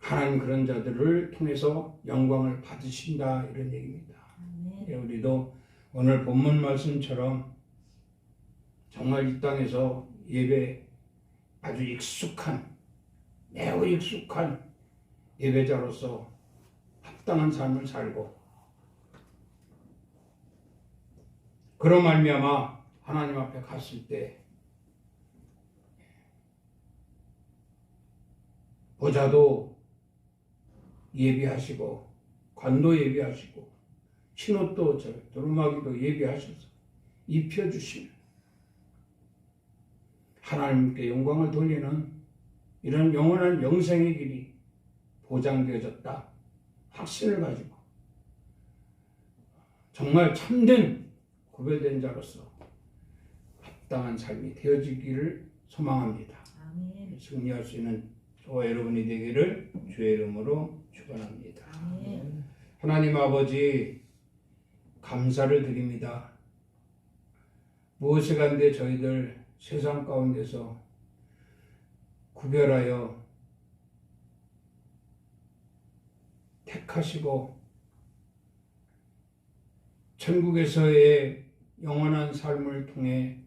하나님 그런 자들을 통해서 영광을 받으신다 이런 얘기입니다. 예, 우리도 오늘 본문 말씀처럼 정말 이 땅에서 예배 아주 익숙한 매우 익숙한 예배자로서 합당한 삶을 살고 그로 말미암아 하나님 앞에 갔을 때 보좌도 예비하시고 관도 예비하시고 신옷도 두루마기도 예비하셔서 입혀주시는 하나님께 영광을 돌리는 이런 영원한 영생의 길이 보장되어졌다 확신을 가지고 정말 참된 구별된 자로서 합당한 삶이 되어지기를 소망합니다. 아멘. 승리할 수 있는 저와 여러분이 되기를 주의 이름으로 축원합니다. 아멘. 하나님 아버지 감사를 드립니다. 무엇이 간데 저희들 세상 가운데서 구별하여 택하시고 천국에서의 영원한 삶을 통해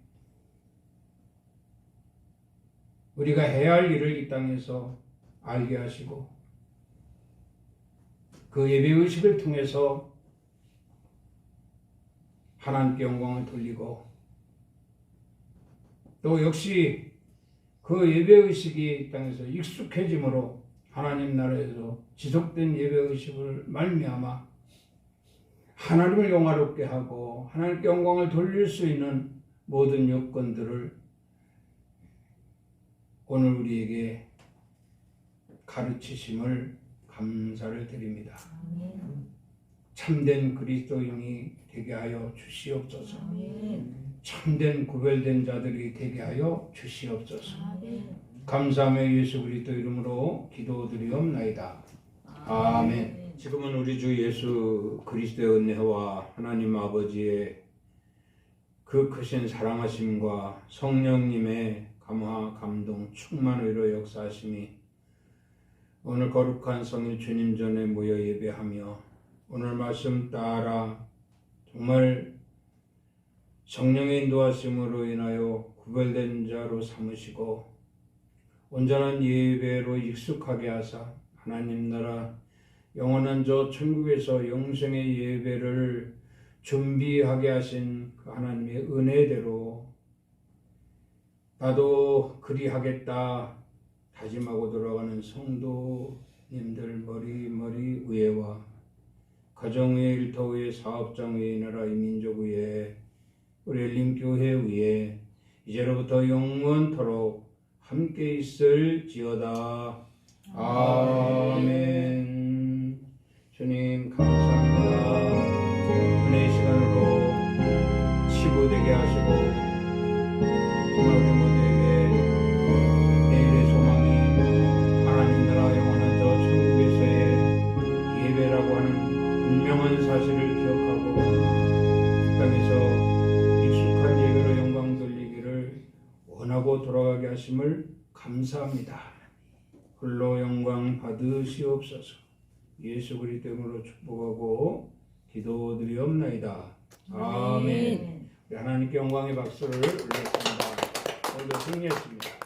우리가 해야 할 일을 이 땅에서 알게 하시고 그 예배의식을 통해서 하나님께 영광을 돌리고 또 역시 그 예배의식이 이 땅에서 익숙해짐으로 하나님 나라에서 지속된 예배의식을 말미암아 하나님을 영화롭게 하고 하나님께 영광을 돌릴 수 있는 모든 여건들을 오늘 우리에게 가르치심을 감사를 드립니다. 아멘. 참된 그리스도인이 되게 하여 주시옵소서. 아멘. 참된 구별된 자들이 되게 하여 주시옵소서. 아멘. 감사하며 예수 그리스도 이름으로 기도드리옵나이다. 아멘. 지금은 우리 주 예수 그리스도의 은혜와 하나님 아버지의 그 크신 사랑하심과 성령님의 감화, 감동, 충만의로 역사하심이 오늘 거룩한 성일 주님 전에 모여 예배하며 오늘 말씀 따라 정말 성령의 인도하심으로 인하여 구별된 자로 삼으시고 온전한 예배로 익숙하게 하사 하나님 나라 영원한 저 천국에서 영생의 예배를 준비하게 하신 그 하나님의 은혜대로 나도 그리하겠다 다짐하고 돌아가는 성도님들 머리 위에와 가정 위에 일터 위에 사업장 위에 나라 민족 위에 우리 엘림교회 위에 이제로부터 영원토록 함께 있을지어다. 아멘. 주님 감사합니다. 은혜의 시간으로 치부되게 하시고 정말 우리 모두에게 내일의 소망이 하나님 나라 영원한 저 천국에서의 예배라고 하는 분명한 사실을 기억하고 이 땅에서 익숙한 예배로 영광 돌리기를 원하고 돌아가게 하심을 감사합니다. 홀로 영광 받으시옵소서. 예수 그리스도 이름으로 축복하고 기도드리옵나이다. 아멘. 우리 하나님께 영광의 박수를 올렸습니다. 오늘도 승리했습니다.